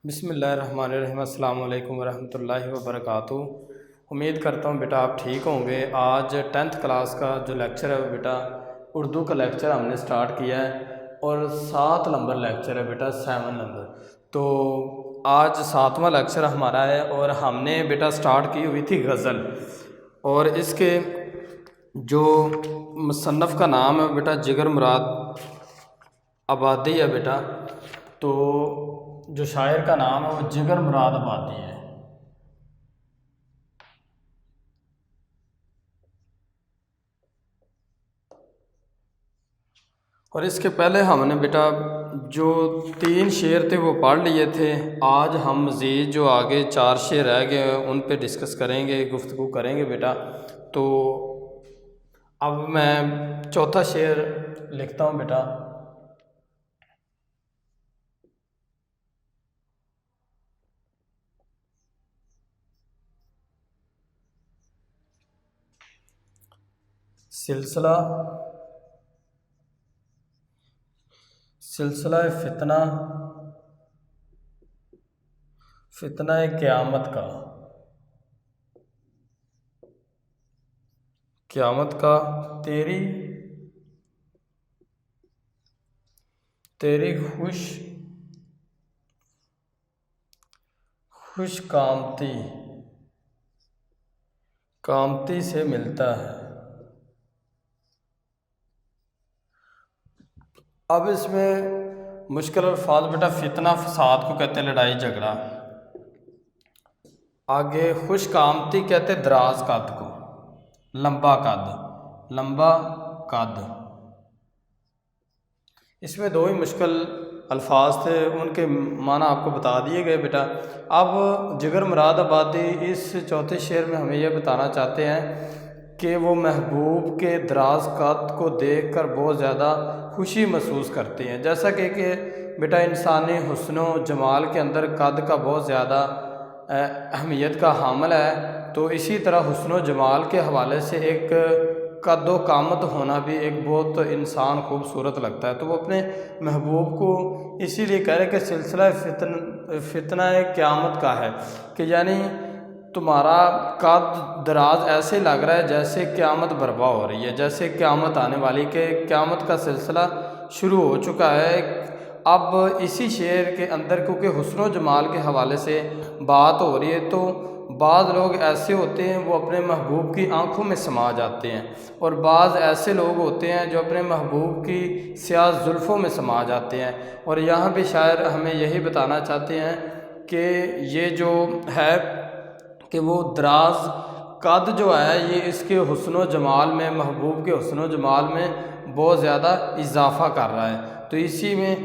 بسم اللہ الرحمن الرحیم۔ السلام علیکم ورحمۃ اللہ وبرکاتہ۔ امید کرتا ہوں بیٹا آپ ٹھیک ہوں گے۔ آج 10th کلاس کا جو لیکچر ہے بیٹا اردو کا لیکچر ہم نے سٹارٹ کیا ہے اور 7 نمبر لیکچر ہے بیٹا 7 نمبر۔ تو آج 7واں لیکچر ہمارا ہے اور ہم نے بیٹا سٹارٹ کی ہوئی تھی غزل، اور اس کے جو مصنف کا نام ہے بیٹا جگر مراد آبادی ہے بیٹا، تو جو شاعر کا نام ہے وہ جگر مراد آبادی ہے۔ اور اس کے پہلے ہم نے بیٹا جو 3 شعر تھے وہ پڑھ لیے تھے۔ آج ہم مزید جو آگے 4 شعر رہ گئے ہیں ان پہ ڈسکس کریں گے، گفتگو کریں گے بیٹا۔ تو اب میں چوتھا شعر لکھتا ہوں بیٹا۔ سلسلہ فتنہ قیامت کا تیری خوش کامتی سے ملتا ہے۔ اب اس میں مشکل الفاظ بیٹا، فتنہ فساد کو کہتے ہیں لڑائی جھگڑا، آگے خوش کامتی کہتے دراز قد کو، لمبا قد۔ اس میں 2 ہی مشکل الفاظ تھے، ان کے معنی آپ کو بتا دیے گئے بیٹا۔ اب جگر مراد آبادی اس چوتھے شعر میں ہمیں یہ بتانا چاہتے ہیں کہ وہ محبوب کے دراز قد کو دیکھ کر بہت زیادہ خوشی محسوس کرتے ہیں، جیسا کہ بیٹا انسانی حسن و جمال کے اندر قد کا بہت زیادہ اہمیت کا حامل ہے، تو اسی طرح حسن و جمال کے حوالے سے ایک قد و قامت ہونا بھی ایک بہت انسان خوبصورت لگتا ہے۔ تو وہ اپنے محبوب کو اسی لیے کہہ رہے کہ سلسلہ فتنہ قیامت کا ہے، کہ یعنی تمہارا قد دراز ایسے لگ رہا ہے جیسے قیامت برپا ہو رہی ہے، جیسے قیامت آنے والی، کہ قیامت کا سلسلہ شروع ہو چکا ہے۔ اب اسی شعر کے اندر کیونکہ حسن و جمال کے حوالے سے بات ہو رہی ہے، تو بعض لوگ ایسے ہوتے ہیں وہ اپنے محبوب کی آنکھوں میں سما جاتے ہیں، اور بعض ایسے لوگ ہوتے ہیں جو اپنے محبوب کی سیاہ زلفوں میں سما جاتے ہیں۔ اور یہاں بھی شاعر ہمیں یہی بتانا چاہتے ہیں کہ یہ جو ہے کہ وہ دراز قد جو ہے یہ اس کے حسن و جمال میں، محبوب کے حسن و جمال میں بہت زیادہ اضافہ کر رہا ہے، تو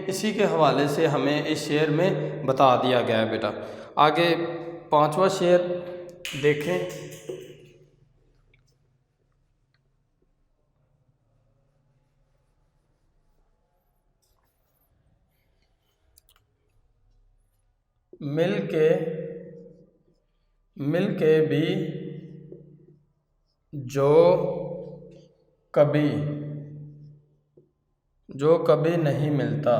اسی کے حوالے سے ہمیں اس شعر میں بتا دیا گیا ہے بیٹا۔ آگے 5واں شعر دیکھیں۔ مل کے بھی جو کبھی نہیں ملتا،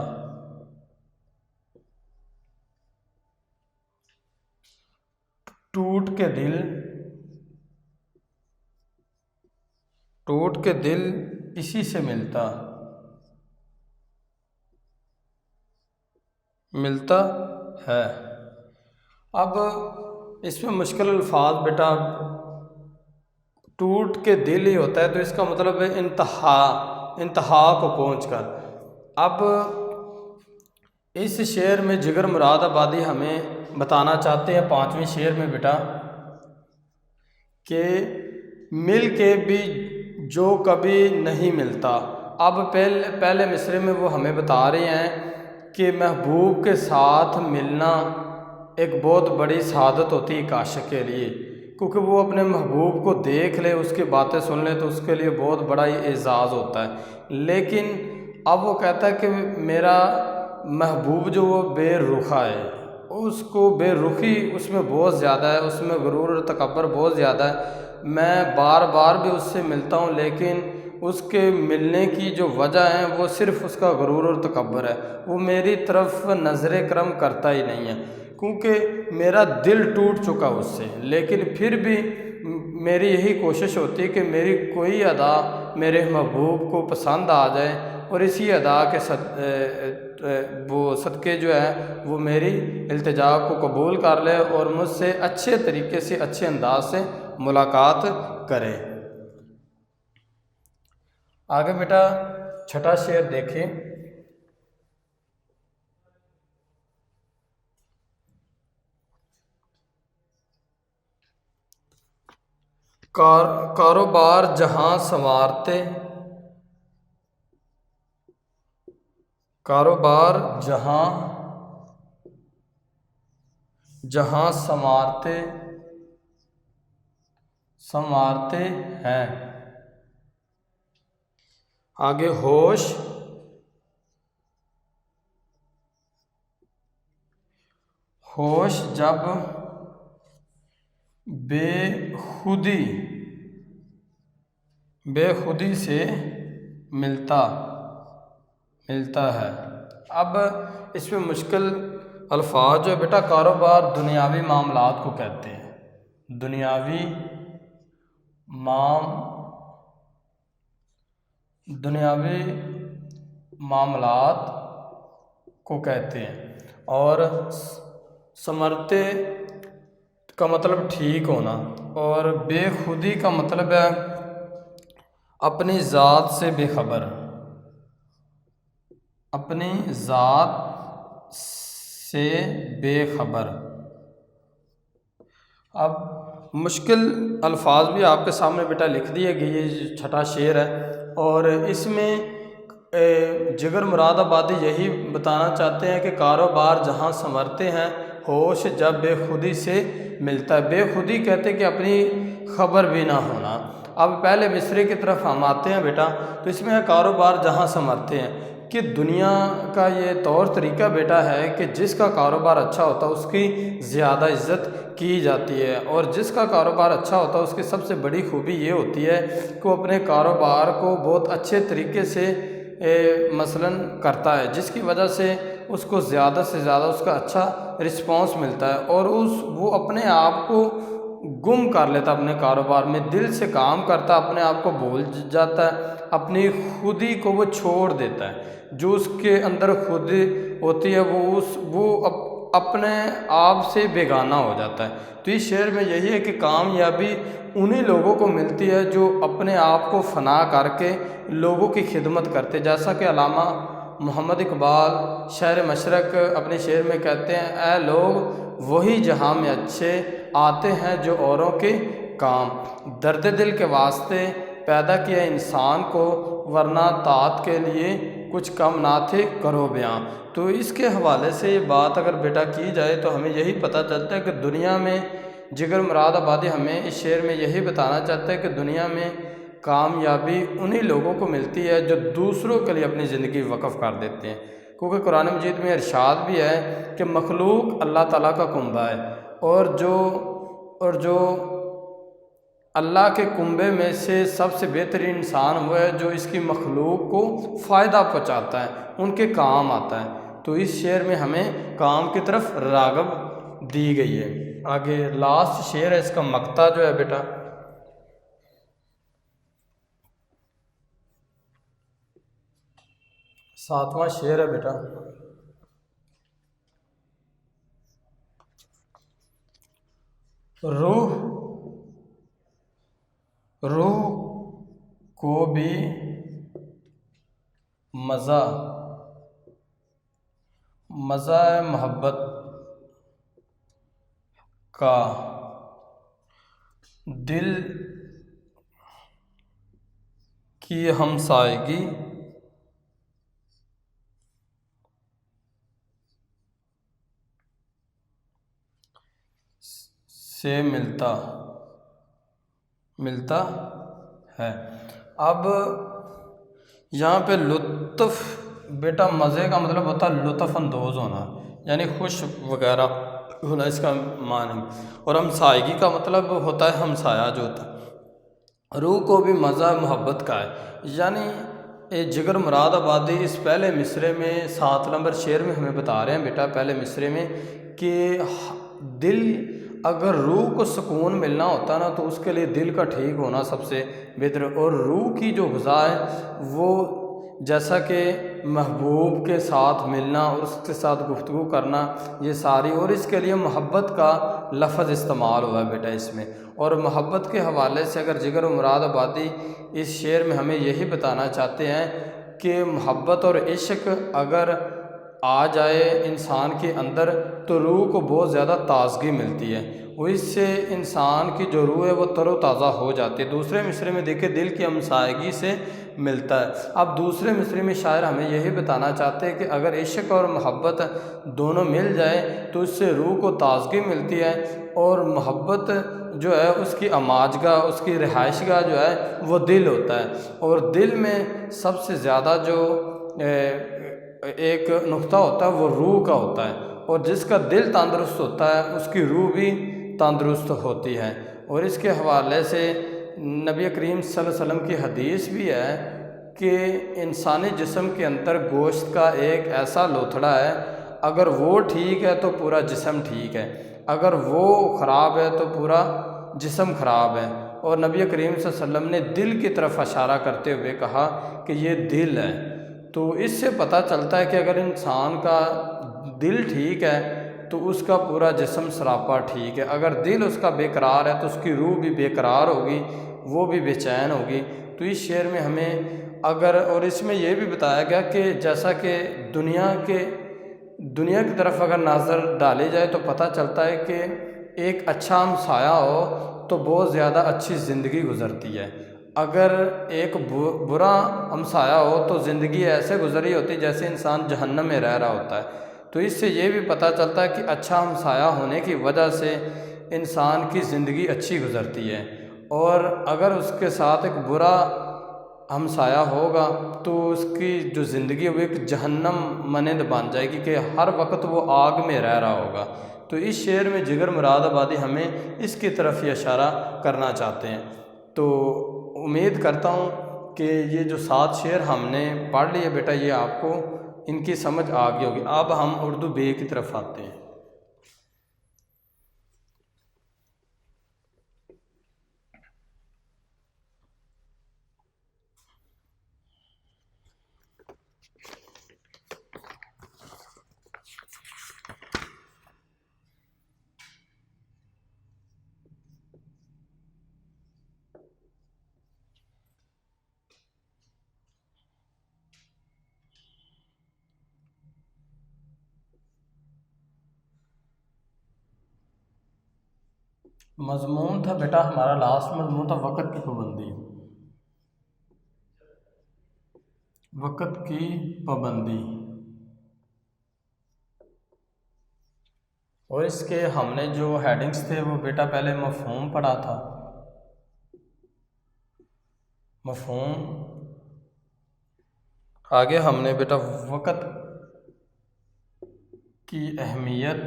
ٹوٹ کے دل اسی سے ملتا ہے۔ اب اس میں مشکل الفاظ بیٹا ٹوٹ کے دل ہی ہوتا ہے، تو اس کا مطلب ہے انتہا کو پہنچ کر۔ اب اس شعر میں جگر مراد آبادی ہمیں بتانا چاہتے ہیں 5ویں شعر میں بیٹا کہ مل کے بھی جو کبھی نہیں ملتا۔ اب پہلے مصرعے میں وہ ہمیں بتا رہے ہیں کہ محبوب کے ساتھ ملنا ایک بہت بڑی سعادت ہوتی ہے عاشق کے لیے، کیونکہ وہ اپنے محبوب کو دیکھ لے، اس کی باتیں سن لے تو اس کے لیے بہت بڑا ہی اعزاز ہوتا ہے۔ لیکن اب وہ کہتا ہے کہ میرا محبوب جو وہ بے رخا ہے، اس کو بے رخی اس میں بہت زیادہ ہے، اس میں غرور اور تکبر بہت زیادہ ہے۔ میں بار بار بھی اس سے ملتا ہوں، لیکن اس کے ملنے کی جو وجہ ہے وہ صرف اس کا غرور اور تکبر ہے، وہ میری طرف نظر کرم کرتا ہی نہیں ہے، کیونکہ میرا دل ٹوٹ چکا اس سے، لیکن پھر بھی میری یہی کوشش ہوتی ہے کہ میری کوئی ادا میرے محبوب کو پسند آ جائے، اور اسی ادا کے وہ صدقے جو ہے وہ میری التجا کو قبول کر لے اور مجھ سے اچھے طریقے سے، اچھے انداز سے ملاقات کرے۔ آگے بیٹا چھٹا شعر دیکھیں۔ کاروبار جہاں سنوارتے، کاروبار جہاں سنوارتے ہیں، آگے ہوش جب بے خودی سے ملتا ہے۔ اب اس میں مشکل الفاظ جو بیٹا، کاروبار دنیاوی معاملات کو کہتے ہیں، دنیاوی معاملات کو کہتے ہیں، اور سمرتے کا مطلب ٹھیک ہونا، اور بے خودی کا مطلب ہے اپنی ذات سے بے خبر، اپنی ذات سے بے خبر۔ اب مشکل الفاظ بھی آپ کے سامنے بیٹا لکھ دیے گئے، یہ چھٹا شعر ہے، اور اس میں جگر مراد آبادی یہی بتانا چاہتے ہیں کہ کاروبار جہاں سنورتے ہیں، ہوش جب بے خودی سے ملتا ہے۔ بے خودی کہتے ہیں کہ اپنی خبر بھی نہ ہونا۔ اب پہلے مصرے کی طرف ہم آتے ہیں بیٹا، تو اس میں کاروبار جہاں سنورتے ہیں کہ دنیا کا یہ طور طریقہ بیٹا ہے کہ جس کا کاروبار اچھا ہوتا ہے اس کی زیادہ عزت کی جاتی ہے، اور جس کا کاروبار اچھا ہوتا ہے اس کی سب سے بڑی خوبی یہ ہوتی ہے کہ وہ اپنے کاروبار کو بہت اچھے طریقے سے مثلاً کرتا ہے، جس کی وجہ سے اس کو زیادہ سے زیادہ اس کا اچھا رسپانس ملتا ہے، اور وہ اپنے آپ کو گم کر لیتا اپنے کاروبار میں، دل سے کام کرتا، اپنے آپ کو بھول جاتا ہے، اپنی خودی کو وہ چھوڑ دیتا ہے، جو اس کے اندر خود ہوتی ہے وہ اپنے آپ سے بیگانہ ہو جاتا ہے۔ تو اس شعر میں یہی ہے کہ کامیابی انہی لوگوں کو ملتی ہے جو اپنے آپ کو فنا کر کے لوگوں کی خدمت کرتے، جیسا کہ علامہ محمد اقبال شہر مشرق اپنے شعر میں کہتے ہیں، اے لوگ وہی جہاں میں اچھے آتے ہیں جو اوروں کے کام، درد دل کے واسطے پیدا کیا انسان کو، ورنہ طاعت کے لیے کچھ کم نہ تھے کرو بیاں۔ تو اس کے حوالے سے یہ بات اگر بیٹا کی جائے تو ہمیں یہی پتہ چلتا ہے کہ دنیا میں جگر مراد آبادی ہمیں اس شعر میں یہی بتانا چاہتا ہے کہ دنیا میں کامیابی انہی لوگوں کو ملتی ہے جو دوسروں کے لیے اپنی زندگی وقف کر دیتے ہیں، کیونکہ قرآن مجید میں ارشاد بھی ہے کہ مخلوق اللہ تعالیٰ کا کنبہ ہے، اور جو اللہ کے کنبے میں سے سب سے بہترین انسان وہ ہے جو اس کی مخلوق کو فائدہ پہنچاتا ہے، ان کے کام آتا ہے۔ تو اس شعر میں ہمیں کام کی طرف راغب دی گئی ہے۔ آگے لاسٹ شعر ہے، اس کا مقطع جو ہے بیٹا، ساتواں شعر ہے بیٹا، روح کو بھی مزہ محبت کا، دل کی ہمسائیگی سے ملتا ہے۔ اب یہاں پہ لطف بیٹا، مزے کا مطلب ہوتا ہے لطف اندوز ہونا، یعنی خوش وغیرہ ہونا اس کا معنی، اور ہمسائیگی کا مطلب ہوتا ہے ہمسایہ جو ہوتا ہے۔ روح کو بھی مزہ محبت کا ہے، یعنی جگر مراد آبادی اس پہلے مصرے میں 7 نمبر شعر میں ہمیں بتا رہے ہیں بیٹا، پہلے مصرے میں کہ دل اگر روح کو سکون ملنا ہوتا نا تو اس کے لیے دل کا ٹھیک ہونا سب سے بہتر، اور روح کی جو غذا ہے وہ جیسا کہ محبوب کے ساتھ ملنا اور اس کے ساتھ گفتگو کرنا، یہ ساری، اور اس کے لیے محبت کا لفظ استعمال ہوا ہے بیٹا اس میں۔ اور محبت کے حوالے سے اگر جگر مراد آبادی اس شعر میں ہمیں یہی بتانا چاہتے ہیں کہ محبت اور عشق اگر آ جائے انسان کے اندر تو روح کو بہت زیادہ تازگی ملتی ہے، وہ اس سے انسان کی جو روح ہے وہ تر و تازہ ہو جاتی ہے۔ دوسرے مصرے میں دیکھیں دل کی ہمسایگی سے ملتا ہے۔ اب دوسرے مصرے میں شاعر ہمیں یہی بتانا چاہتے ہیں کہ اگر عشق اور محبت دونوں مل جائے تو اس سے روح کو تازگی ملتی ہے، اور محبت جو ہے اس کی اماج گاہ، اس کی رہائش گاہ جو ہے وہ دل ہوتا ہے، اور دل میں سب سے زیادہ جو ایک نقطہ ہوتا ہے وہ روح کا ہوتا ہے، اور جس کا دل تندرست ہوتا ہے اس کی روح بھی تندرست ہوتی ہے۔ اور اس کے حوالے سے نبی کریم صلی اللہ علیہ وسلم کی حدیث بھی ہے کہ انسانی جسم کے اندر گوشت کا ایک ایسا لوتھڑا ہے، اگر وہ ٹھیک ہے تو پورا جسم ٹھیک ہے، اگر وہ خراب ہے تو پورا جسم خراب ہے۔ اور نبی کریم صلی اللہ علیہ وسلم نے دل کی طرف اشارہ کرتے ہوئے کہا کہ یہ دل ہے۔ تو اس سے پتہ چلتا ہے کہ اگر انسان کا دل ٹھیک ہے تو اس کا پورا جسم سراپا ٹھیک ہے، اگر دل اس کا بے قرار ہے تو اس کی روح بھی بے قرار ہوگی، وہ بھی بے چین ہوگی۔ تو اس شعر میں ہمیں اور اس میں یہ بھی بتایا گیا کہ جیسا کہ دنیا کی طرف اگر نظر ڈالی جائے تو پتہ چلتا ہے کہ ایک اچھا ہمسایہ ہو تو بہت زیادہ اچھی زندگی گزرتی ہے، اگر ایک برا ہمسایہ ہو تو زندگی ایسے گزری ہوتی جیسے انسان جہنم میں رہ رہا ہوتا ہے۔ تو اس سے یہ بھی پتہ چلتا ہے کہ اچھا ہمسایہ ہونے کی وجہ سے انسان کی زندگی اچھی گزرتی ہے، اور اگر اس کے ساتھ ایک برا ہمسایہ ہوگا تو اس کی جو زندگی ہے وہ ایک جہنم مانند بن جائے گی کہ ہر وقت وہ آگ میں رہ رہا ہوگا۔ تو اس شعر میں جگر مراد آبادی ہمیں اس کی طرف ہی اشارہ کرنا چاہتے ہیں۔ تو امید کرتا ہوں کہ یہ جو 7 شعر ہم نے پڑھ لیے بیٹا یہ آپ کو ان کی سمجھ آ گئی ہوگی۔ اب ہم اردو بے کی طرف آتے ہیں۔ مضمون تھا بیٹا ہمارا لاسٹ مضمون تھا وقت کی پابندی، وقت کی پابندی، اور اس کے ہم نے جو ہیڈنگز تھے وہ بیٹا پہلے مفہوم پڑھا تھا، مفہوم، آگے ہم نے بیٹا وقت کی اہمیت،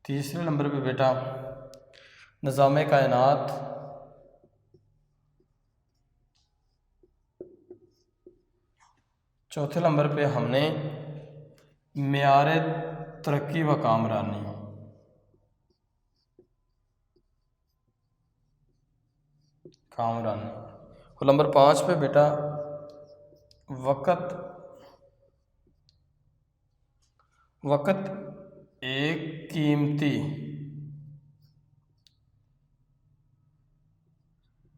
تیسرے نمبر پہ بیٹا نظام کائنات، چوتھے نمبر پہ ہم نے معیار ترقی و کامرانی، اور نمبر 5 پہ بیٹا وقت ایک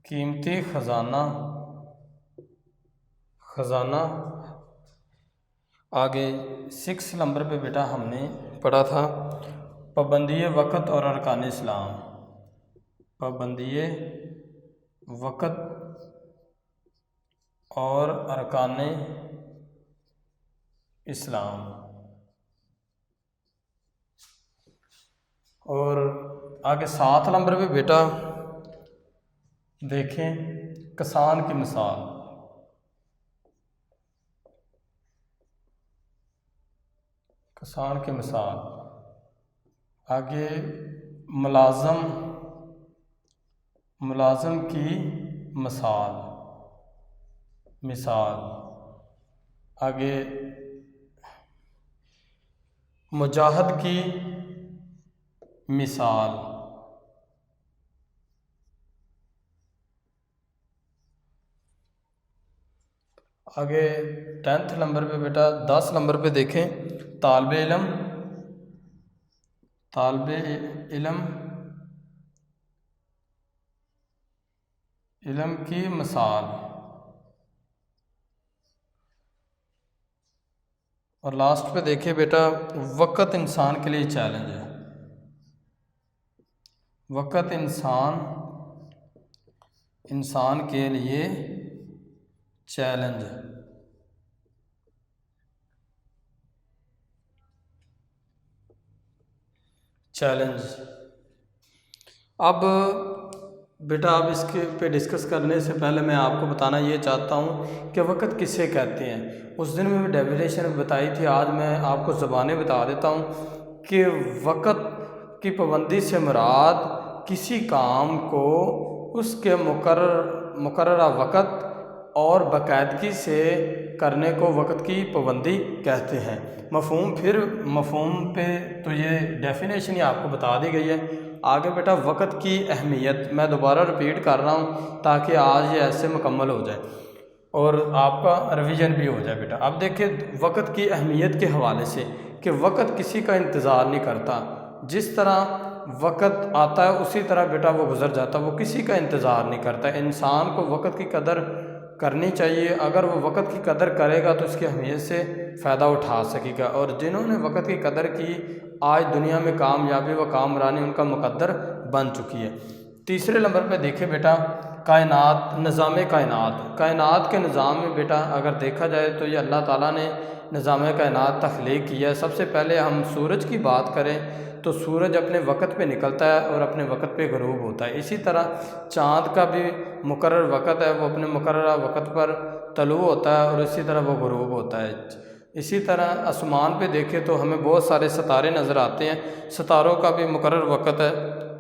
قیمتی خزانہ، آگے 6 نمبر پہ بیٹا ہم نے پڑھا تھا پابندی وقت اور ارکان اسلام، پابندی وقت اور ارکان اسلام، اور آگے 7 نمبر پہ بیٹا دیکھیں کسان کی مثال، کسان کی مثال، آگے ملازم کی مثال، آگے مجاہد کی مثال۔ آگے 10 نمبر پہ بیٹا 10 نمبر پہ دیکھیں، طالب علم کی مثال۔ اور لاسٹ پہ دیکھیں بیٹا، وقت انسان کے لیے چیلنج ہے۔ وقت انسان کے لیے چیلنج ہے۔ اب بیٹا اب اس کے پہ ڈسکس کرنے سے پہلے میں آپ کو بتانا یہ چاہتا ہوں کہ وقت کسے کہتے ہیں۔ اس دن میں ڈیفینیشن بتائی تھی، آج میں آپ کو زبانیں بتا دیتا ہوں کہ وقت کی پابندی سے مراد کسی کام کو اس کے مقررہ وقت اور باقاعدگی سے کرنے کو وقت کی پابندی کہتے ہیں۔ مفہوم پہ تو یہ ڈیفینیشن ہی آپ کو بتا دی گئی ہے۔ آگے بیٹا وقت کی اہمیت میں دوبارہ ریپیٹ کر رہا ہوں تاکہ آج یہ ایسے مکمل ہو جائے اور آپ کا ریویژن بھی ہو جائے بیٹا۔ اب دیکھیں وقت کی اہمیت کے حوالے سے کہ وقت کسی کا انتظار نہیں کرتا، جس طرح وقت آتا ہے اسی طرح بیٹا وہ گزر جاتا، وہ کسی کا انتظار نہیں کرتا۔ انسان کو وقت کی قدر کرنی چاہیے، اگر وہ وقت کی قدر کرے گا تو اس کی اہمیت سے فائدہ اٹھا سکے گا، اور جنہوں نے وقت کی قدر کی آج دنیا میں کامیابی و کامرانی ان کا مقدر بن چکی ہے۔ تیسرے نمبر پہ دیکھیں بیٹا کائنات، نظام کائنات کے نظام میں بیٹا اگر دیکھا جائے تو یہ اللہ تعالیٰ نے نظام کائنات تخلیق کیا ہے۔ سب سے پہلے ہم سورج کی بات کریں تو سورج اپنے وقت پہ نکلتا ہے اور اپنے وقت پہ غروب ہوتا ہے۔ اسی طرح چاند کا بھی مقرر وقت ہے، وہ اپنے مقررہ وقت پر طلوع ہوتا ہے اور اسی طرح وہ غروب ہوتا ہے۔ اسی طرح آسمان پہ دیکھیں تو ہمیں بہت سارے ستارے نظر آتے ہیں، ستاروں کا بھی مقرر وقت ہے،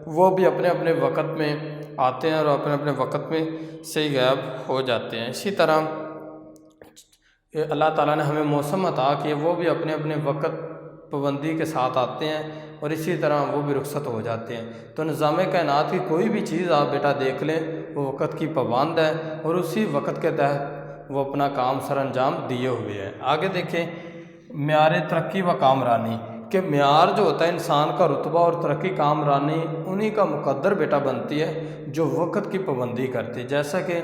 وہ بھی اپنے اپنے وقت میں آتے ہیں اور اپنے اپنے وقت میں سے ہی غائب ہو جاتے ہیں۔ اسی طرح اللہ تعالیٰ نے ہمیں موسم عطا کیے، وہ بھی اپنے اپنے وقت پابندی کے ساتھ آتے ہیں اور اسی طرح وہ بھی رخصت ہو جاتے ہیں۔ تو نظام کائنات کی کوئی بھی چیز آپ بیٹا دیکھ لیں وہ وقت کی پابند ہے اور اسی وقت کے تحت وہ اپنا کام سر انجام دیے ہوئے ہے۔ آگے دیکھیں معیار ترقی و کامرانی، کہ معیار جو ہوتا ہے انسان کا رتبہ اور ترقی کامرانی انہی کا مقدر بیٹا بنتی ہے جو وقت کی پابندی کرتی ہے۔ جیسا کہ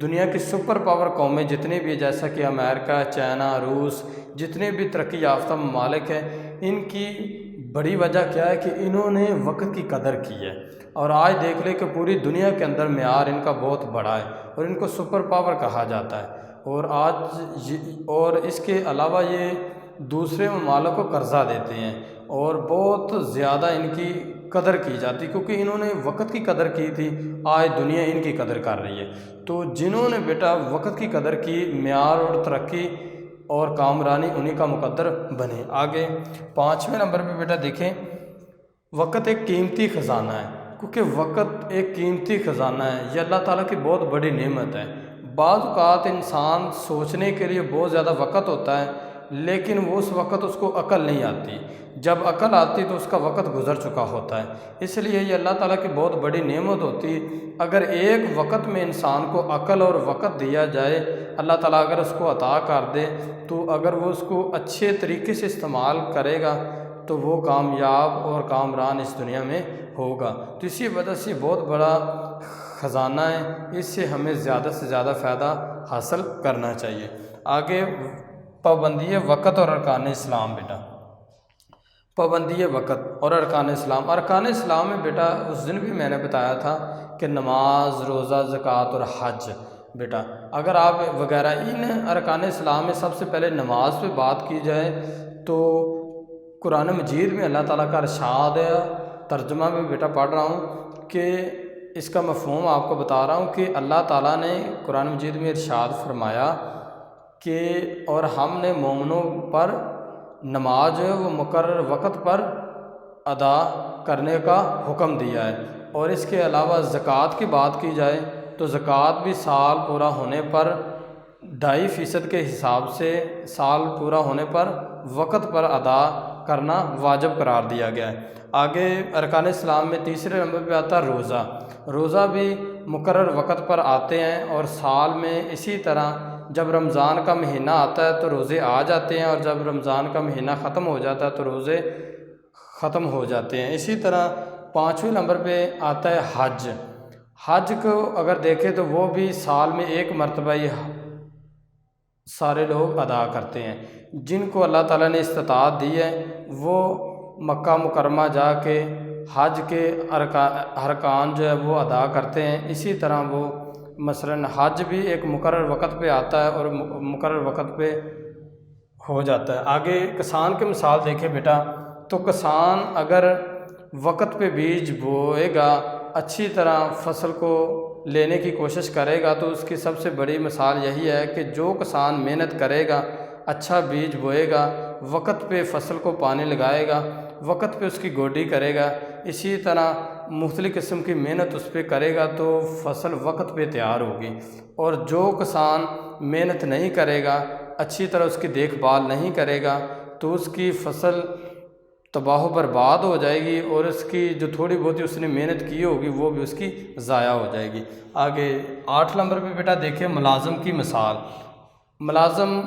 دنیا کی سپر پاور قومیں جتنی بھی، جیسا کہ امریکہ، چائنا، روس، جتنے بھی ترقی یافتہ ممالک ہیں، ان کی بڑی وجہ کیا ہے کہ انہوں نے وقت کی قدر کی ہے۔ اور آج دیکھ لیں کہ پوری دنیا کے اندر معیار ان کا بہت بڑا ہے اور ان کو سپر پاور کہا جاتا ہے، اور اس کے علاوہ یہ دوسرے ممالک کو قرضہ دیتے ہیں اور بہت زیادہ ان کی قدر کی جاتی کیونکہ انہوں نے وقت کی قدر کی تھی، آج دنیا ان کی قدر کر رہی ہے۔ تو جنہوں نے بیٹا وقت کی قدر کی، معیار اور ترقی اور کامرانی انہی کا مقدر بنے۔ آگے 5ویں نمبر پہ بیٹا دیکھیں وقت ایک قیمتی خزانہ ہے، کیونکہ وقت ایک قیمتی خزانہ ہے، یہ اللہ تعالیٰ کی بہت بڑی نعمت ہے۔ بعض اوقات انسان سوچنے کے لیے بہت زیادہ وقت ہوتا ہے لیکن وہ اس وقت اس کو عقل نہیں آتی، جب عقل آتی تو اس کا وقت گزر چکا ہوتا ہے۔ اس لیے یہ اللہ تعالیٰ کی بہت بڑی نعمت ہوتی ہے، اگر ایک وقت میں انسان کو عقل اور وقت دیا جائے، اللہ تعالیٰ اگر اس کو عطا کر دے تو اگر وہ اس کو اچھے طریقے سے استعمال کرے گا تو وہ کامیاب اور کامران اس دنیا میں ہوگا۔ تو اسی وجہ سے بہت بڑا خزانہ ہے، اس سے ہمیں زیادہ سے زیادہ فائدہ حاصل کرنا چاہیے۔ آگے پابندی وقت اور ارکان اسلام بیٹا، پابندی وقت اور ارکان اسلام۔ ارکان اسلام میں بیٹا اس دن بھی میں نے بتایا تھا کہ نماز، روزہ، زکوٰۃ اور حج بیٹا، اگر آپ وغیرہ ان ارکان اسلام میں سب سے پہلے نماز پہ بات کی جائے تو قرآن مجید میں اللہ تعالیٰ کا ارشاد ہے، ترجمہ میں بیٹا پڑھ رہا ہوں کہ اس کا مفہوم آپ کو بتا رہا ہوں کہ اللہ تعالیٰ نے قرآن مجید میں ارشاد فرمایا کہ اور ہم نے مومنوں پر نماز جو ہے وہ مقرر وقت پر ادا کرنے کا حکم دیا ہے، اور اس کے علاوہ زکوٰۃ کی بات کی جائے تو زکوٰۃ بھی سال پورا ہونے پر 2.5% کے حساب سے سال پورا ہونے پر وقت پر ادا کرنا واجب قرار دیا گیا ہے۔ آگے ارکان اسلام میں تیسرے نمبر پہ آتا ہے روزہ۔ روزہ بھی مقرر وقت پر آتے ہیں، اور سال میں اسی طرح جب رمضان کا مہینہ آتا ہے تو روزے آ جاتے ہیں، اور جب رمضان کا مہینہ ختم ہو جاتا ہے تو روزے ختم ہو جاتے ہیں۔ اسی طرح پانچویں نمبر پہ آتا ہے حج۔ حج کو اگر دیکھیں تو وہ بھی سال میں ایک مرتبہ ہی سارے لوگ ادا کرتے ہیں۔ جن کو اللہ تعالیٰ نے استطاعت دی ہے وہ مکہ مکرمہ جا کے حج کے ارکان جو ہے وہ ادا کرتے ہیں۔ اسی طرح وہ مثلاً حج بھی ایک مقرر وقت پہ آتا ہے اور مقرر وقت پہ ہو جاتا ہے۔ آگے کسان کی مثال دیکھیں بیٹا، تو کسان اگر وقت پہ بیج بوئے گا، اچھی طرح فصل کو لینے کی کوشش کرے گا، تو اس کی سب سے بڑی مثال یہی ہے کہ جو کسان محنت کرے گا، اچھا بیج بوئے گا، وقت پہ فصل کو پانی لگائے گا، وقت پہ اس کی گوڈی کرے گا، اسی طرح مختلف قسم کی محنت اس پہ کرے گا تو فصل وقت پہ تیار ہوگی۔ اور جو کسان محنت نہیں کرے گا، اچھی طرح اس کی دیکھ بھال نہیں کرے گا، تو اس کی فصل تباہ و برباد ہو جائے گی، اور اس کی جو تھوڑی بہت اس نے محنت کی ہوگی وہ بھی اس کی ضائع ہو جائے گی۔ آگے 8 نمبر پہ بیٹا دیکھیں ملازم کی مثال۔ ملازم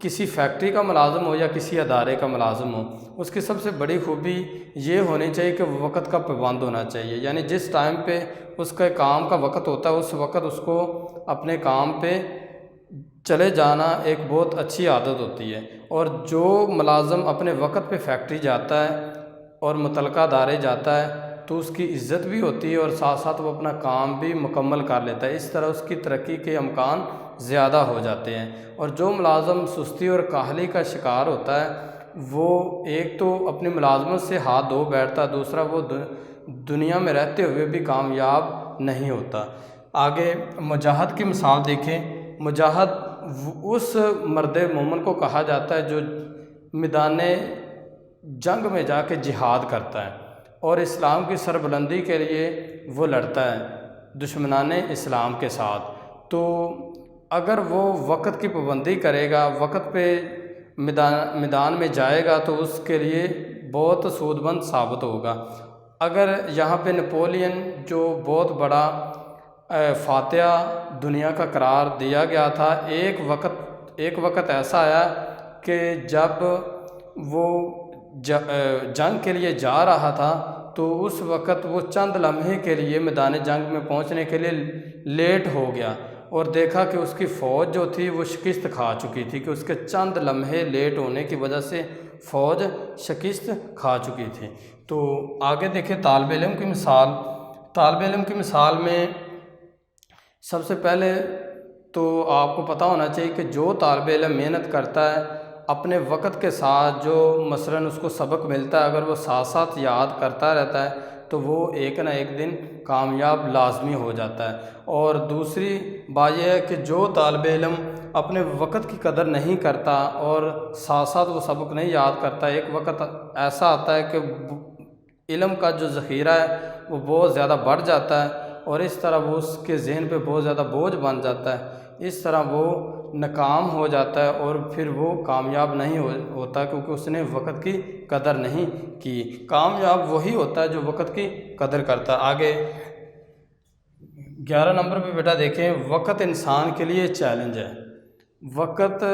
کسی فیکٹری کا ملازم ہو یا کسی ادارے کا ملازم ہو، اس کی سب سے بڑی خوبی یہ ہونی چاہیے کہ وہ وقت کا پابند ہونا چاہیے، یعنی جس ٹائم پہ اس کے کام کا وقت ہوتا ہے اس وقت اس کو اپنے کام پہ چلے جانا ایک بہت اچھی عادت ہوتی ہے۔ اور جو ملازم اپنے وقت پہ فیکٹری جاتا ہے اور متعلقہ ادارے جاتا ہے تو اس کی عزت بھی ہوتی ہے، اور ساتھ ساتھ وہ اپنا کام بھی مکمل کر لیتا ہے، اس طرح اس کی ترقی کے امکان زیادہ ہو جاتے ہیں۔ اور جو ملازم سستی اور کاہلی کا شکار ہوتا ہے وہ ایک تو اپنی ملازمت سے ہاتھ دھو بیٹھتا، دوسرا وہ دنیا میں رہتے ہوئے بھی کامیاب نہیں ہوتا۔ آگے مجاہد کی مثال دیکھیں۔ مجاہد اس مرد مومن کو کہا جاتا ہے جو میدان جنگ میں جا کے جہاد کرتا ہے اور اسلام کی سربلندی کے لیے وہ لڑتا ہے دشمنان اسلام کے ساتھ۔ تو اگر وہ وقت کی پابندی کرے گا، وقت پہ میدان میں جائے گا تو اس کے لیے بہت سود مند ثابت ہوگا۔ اگر یہاں پہ نپولین جو بہت بڑا فاتح دنیا کا قرار دیا گیا تھا، ایک وقت ایسا آیا کہ جب وہ جنگ کے لیے جا رہا تھا تو اس وقت وہ چند لمحے کے لیے میدان جنگ میں پہنچنے کے لیے لیٹ ہو گیا، اور دیکھا کہ اس کی فوج جو تھی وہ شکست کھا چکی تھی، کہ اس کے چند لمحے لیٹ ہونے کی وجہ سے فوج شکست کھا چکی تھی۔ تو آگے دیکھیں طالب علم کی مثال۔ طالب علم کی مثال میں سب سے پہلے تو آپ کو پتہ ہونا چاہیے کہ جو طالب علم محنت کرتا ہے اپنے وقت کے ساتھ، جو مثلاً اس کو سبق ملتا ہے اگر وہ ساتھ ساتھ یاد کرتا رہتا ہے تو وہ ایک نہ ایک دن کامیاب لازمی ہو جاتا ہے۔ اور دوسری بات یہ ہے کہ جو طالب علم اپنے وقت کی قدر نہیں کرتا اور ساتھ ساتھ وہ سبق نہیں یاد کرتا، ایک وقت ایسا آتا ہے کہ علم کا جو ذخیرہ ہے وہ بہت زیادہ بڑھ جاتا ہے، اور اس طرح وہ اس کے ذہن پہ بہت زیادہ بوجھ بن جاتا ہے، اس طرح وہ ناکام ہو جاتا ہے اور پھر وہ کامیاب نہیں ہوتا، کیونکہ اس نے وقت کی قدر نہیں کی۔ کامیاب وہی ہوتا ہے جو وقت کی قدر کرتا ہے۔ آگے 11 نمبر پہ بیٹا دیکھیں وقت انسان کے لیے چیلنج ہے۔ وقت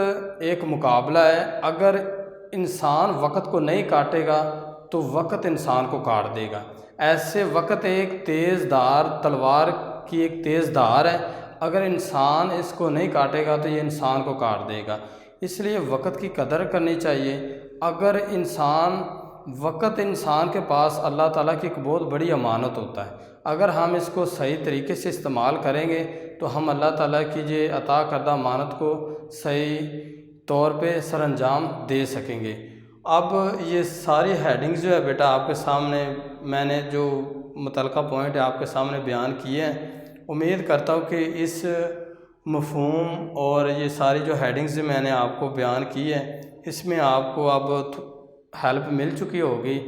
ایک مقابلہ ہے، اگر انسان وقت کو نہیں کاٹے گا تو وقت انسان کو کاٹ دے گا۔ ایسے وقت ایک تیز دھار تلوار کی ایک تیز دھار ہے، اگر انسان اس کو نہیں کاٹے گا تو یہ انسان کو کاٹ دے گا۔ اس لیے وقت کی قدر کرنی چاہیے۔ اگر وقت انسان کے پاس اللہ تعالیٰ کی ایک بہت بڑی امانت ہوتا ہے، اگر ہم اس کو صحیح طریقے سے استعمال کریں گے تو ہم اللہ تعالیٰ کی یہ عطا کردہ امانت کو صحیح طور پہ سر انجام دے سکیں گے۔ اب یہ ساری ہیڈنگز جو ہے بیٹا آپ کے سامنے میں نے جو متعلقہ پوائنٹ ہے آپ کے سامنے بیان کیے ہیں، امید کرتا ہوں کہ اس مفہوم اور یہ ساری جو ہیڈنگز میں نے آپ کو بیان کی ہے اس میں آپ کو اب ہیلپ مل چکی ہوگی۔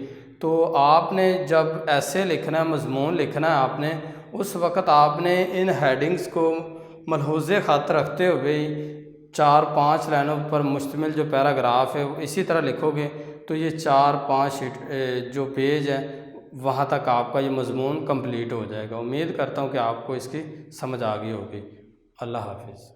تو آپ نے جب ایسے لکھنا ہے، مضمون لکھنا ہے آپ نے، اس وقت آپ نے ان ہیڈنگز کو ملحوظ خط رکھتے ہوئے 4-5 لائنوں پر مشتمل جو پیراگراف ہے اسی طرح لکھو گے تو یہ 4-5 جو پیج ہے وہاں تک آپ کا یہ مضمون کمپلیٹ ہو جائے گا۔ امید کرتا ہوں کہ آپ کو اس کی سمجھ آ گئی ہوگی۔ اللہ حافظ۔